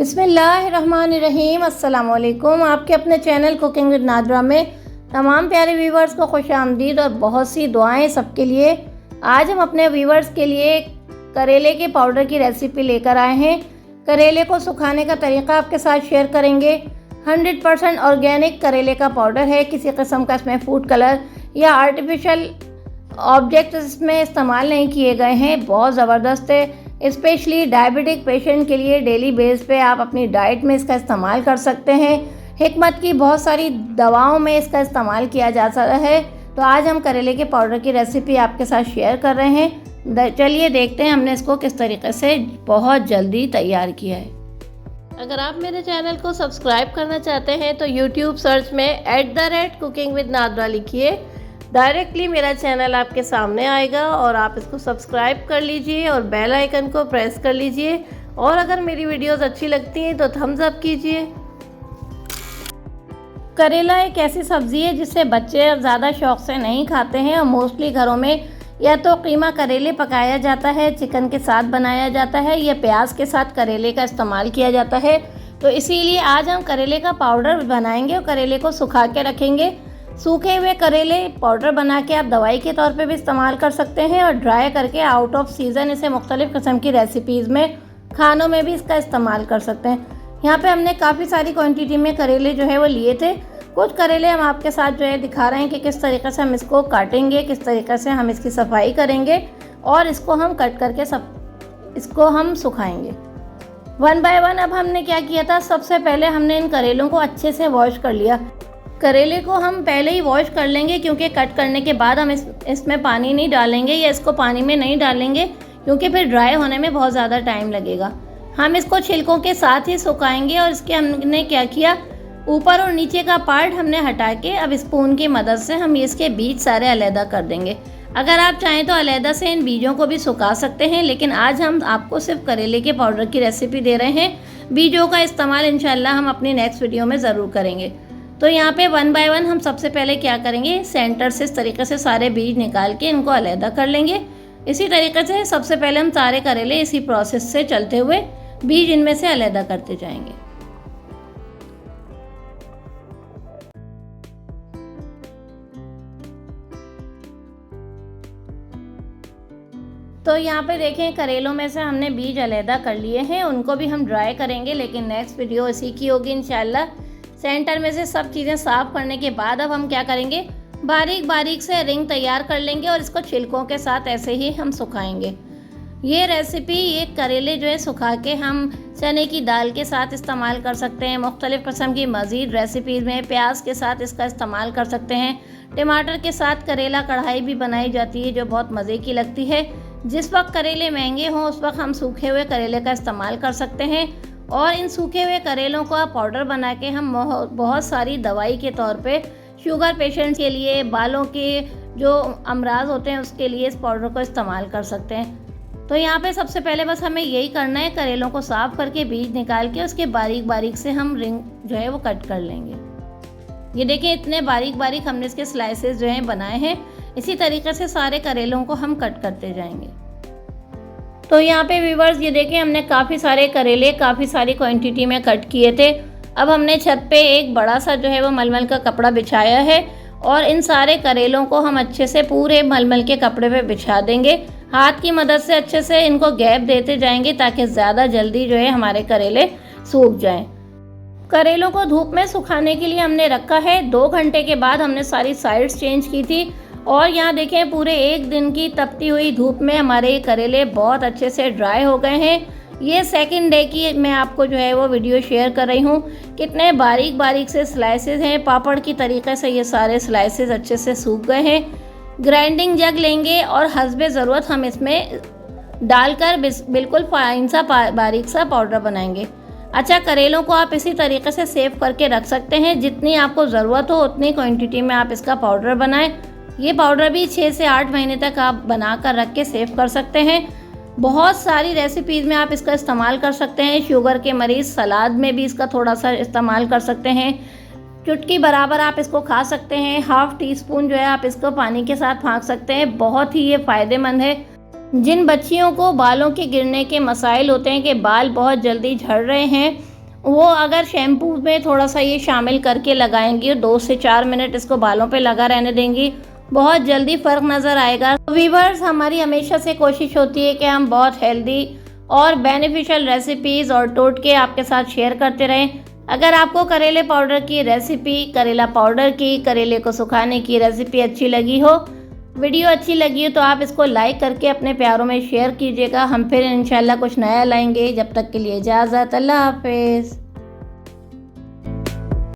बिस्मिल्लाहिर्रहमानिर्रहीम। अस्सलाम वालेकुम। आपके अपने चैनल कुकिंग विद नादरा में तमाम प्यारे व्यूवर्स को खुश आमदीद और बहुत सी दुआएं सबके लिए। आज हम अपने व्यूवर्स के लिए करेले के पाउडर की रेसिपी लेकर आए हैं। करेले को सुखाने का तरीका आपके साथ शेयर करेंगे। 100% ऑर्गेनिक करेले का पाउडर है। किसी किस्म का इसमें फूड कलर या आर्टिफिशियल ऑब्जेक्ट इसमें इस्तेमाल नहीं किए गए हैं। बहुत ज़बरदस्त है। स्पेशली डायबिटिक पेशेंट के लिए डेली बेस पे आप अपनी डाइट में इसका इस्तेमाल कर सकते हैं। हिकमत की बहुत सारी दवाओं में इसका इस्तेमाल किया जा सकता है। तो आज हम करेले के पाउडर की रेसिपी आपके साथ शेयर कर रहे हैं। चलिए देखते हैं हमने इसको किस तरीके से बहुत जल्दी तैयार किया है। अगर आप मेरे चैनल को सब्सक्राइब करना चाहते हैं तो यूट्यूब सर्च में @कुकिंग विद नादरा लिखिए। डायरेक्टली मेरा चैनल आपके सामने आएगा और आप इसको सब्सक्राइब कर लीजिए और बेल आइकन को प्रेस कर लीजिए। और अगर मेरी वीडियोस अच्छी लगती हैं तो थम्स अप कीजिए। करेला एक ऐसी सब्ज़ी है जिसे बच्चे ज़्यादा शौक़ से नहीं खाते हैं और मोस्टली घरों में या तो कीमा करेले पकाया जाता है, चिकन के साथ बनाया जाता है या प्याज के साथ करेले का इस्तेमाल किया जाता है। तो इसीलिए आज हम करेले का पाउडर बनाएंगे और करेले को सुखा के रखेंगे। सूखे हुए करेले पाउडर बना के आप दवाई के तौर पे भी इस्तेमाल कर सकते हैं और ड्राई करके आउट ऑफ सीज़न इसे मुख्तलिफ़ किस्म की रेसिपीज़ में, खानों में भी इसका इस्तेमाल कर सकते हैं। यहाँ पे हमने काफ़ी सारी क्वांटिटी में करेले जो है वो लिए थे। कुछ करेले हम आपके साथ जो है दिखा रहे हैं कि किस तरीके से हम इसको काटेंगे, किस तरीके से हम इसकी सफाई करेंगे और इसको हम कट करके इसको हम सुखाएँगे 1 बाय 1। अब हमने क्या किया था, सबसे पहले हमने इन करेलों को अच्छे से वॉश कर लिया। करेले को हम पहले ही वॉश कर लेंगे क्योंकि कट करने के बाद हम इसमें पानी नहीं डालेंगे या इसको पानी में नहीं डालेंगे क्योंकि फिर ड्राई होने में बहुत ज़्यादा टाइम लगेगा। हम इसको छिलकों के साथ ही सुखाएंगे और इसके हमने क्या किया, ऊपर और नीचे का पार्ट हमने हटा के अब स्पून की मदद से हम इसके बीज सारे अलहदा कर देंगे। अगर आप चाहें तो अलहदा से इन बीजों को भी सुखा सकते हैं, लेकिन आज हम आपको सिर्फ करेले के पाउडर की रेसिपी दे रहे हैं। बीजों का इस्तेमाल इंशाल्लाह हम अपनी नेक्स्ट वीडियो में ज़रूर करेंगे। तो यहाँ पे 1 बाय 1 हम सबसे पहले क्या करेंगे, सेंटर से इस तरीके से सारे बीज निकाल के इनको अलहदा कर लेंगे। इसी तरीके से सबसे पहले हम सारे करेले इसी प्रोसेस से चलते हुए बीज इनमें से अलहदा करते जाएंगे। तो यहाँ पे देखें करेलों में से हमने बीज अलहदा कर लिए हैं, उनको भी हम ड्राई करेंगे, लेकिन नेक्स्ट वीडियो इसी की होगी इंशाल्लाह। सेंटर में से सब चीज़ें साफ़ करने के बाद अब हम क्या करेंगे, बारीक बारीक से रिंग तैयार कर लेंगे और इसको छिलकों के साथ ऐसे ही हम सुखाएंगे। ये रेसिपी, ये करेले जो है सुखा के हम चने की दाल के साथ इस्तेमाल कर सकते हैं। मुख्तलिफ़ किस्म की मज़ीद रेसिपीज़ में प्याज के साथ इसका इस्तेमाल कर सकते हैं। टमाटर के साथ करेला कढ़ाई भी बनाई जाती है जो बहुत मज़े की लगती है। जिस वक्त करेले महंगे हों उस वक्त हम सूखे हुए करेले का इस्तेमाल कर सकते हैं और इन सूखे हुए करेलों का पाउडर बना के हम बहुत सारी दवाई के तौर पे शुगर पेशेंट्स के लिए, बालों के जो अमराज होते हैं उसके लिए इस पाउडर को इस्तेमाल कर सकते हैं। तो यहाँ पे सबसे पहले बस हमें यही करना है, करेलों को साफ़ करके बीज निकाल के उसके बारीक बारीक से हम रिंग जो है वो कट कर लेंगे। ये देखिए इतने बारीक बारीक हमने इसके स्लाइसेस जो हैं बनाए हैं। इसी तरीके से सारे करेलों को हम कट करते जाएंगे। तो यहाँ पे व्यूवर्स ये देखें हमने काफ़ी सारे करेले काफ़ी सारी क्वांटिटी में कट किए थे। अब हमने छत पे एक बड़ा सा जो है वो मलमल का कपड़ा बिछाया है और इन सारे करेलों को हम अच्छे से पूरे मलमल के कपड़े पे बिछा देंगे। हाथ की मदद से अच्छे से इनको गैप देते जाएंगे ताकि ज़्यादा जल्दी जो है हमारे करेले सूख जाएँ। करेलों को धूप में सुखाने के लिए हमने रखा है। 2 घंटे के बाद हमने सारी साइड्स चेंज की थी और यहाँ देखें पूरे 1 दिन की तपती हुई धूप में हमारे ये करेले बहुत अच्छे से ड्राई हो गए हैं। ये सेकंड डे की मैं आपको जो है वो वीडियो शेयर कर रही हूँ। कितने बारीक बारीक से स्लाइसेस हैं, पापड़ की तरीके से ये सारे स्लाइसेस अच्छे से सूख गए हैं। ग्राइंडिंग जग लेंगे और हस्बे ज़रूरत हम इसमें डालकर बिल्कुल फाइन सा बारीक सा पाउडर बनाएंगे। अच्छा, करेलों को आप इसी तरीके से सेव करके रख सकते हैं। जितनी आपको ज़रूरत हो उतनी क्वांटिटी में आप इसका पाउडर बनाएं। ये पाउडर भी 6 से 8 महीने तक आप बना कर रख के सेव कर सकते हैं। बहुत सारी रेसिपीज़ में आप इसका इस्तेमाल कर सकते हैं। शुगर के मरीज़ सलाद में भी इसका थोड़ा सा इस्तेमाल कर सकते हैं। चुटकी बराबर आप इसको खा सकते हैं। ½ टीस्पून जो है आप इसको पानी के साथ फाँक सकते हैं। बहुत ही ये फ़ायदेमंद है। जिन बच्चियों को बालों के गिरने के मसाइल होते हैं कि बाल बहुत जल्दी झड़ रहे हैं वो अगर शैम्पू में थोड़ा सा ये शामिल करके लगाएंगी और 2 से 4 मिनट इसको बालों पे लगा रहने देंगी, बहुत जल्दी फ़र्क नज़र आएगा। व्यूअर्स, हमारी हमेशा से कोशिश होती है कि हम बहुत हेल्दी और बेनिफिशियल रेसिपीज़ और टोटके आपके साथ शेयर करते रहें। अगर आपको करेले पाउडर की रेसिपी, करेला पाउडर की, करेले को सुखाने की रेसिपी अच्छी लगी हो, वीडियो अच्छी लगी हो, तो आप इसको लाइक करके अपने प्यारों में शेयर कीजिएगा। हम फिर इंशाल्लाह कुछ नया लाएंगे। जब तक के लिए इजाज़त, अल्लाह हाफिज़।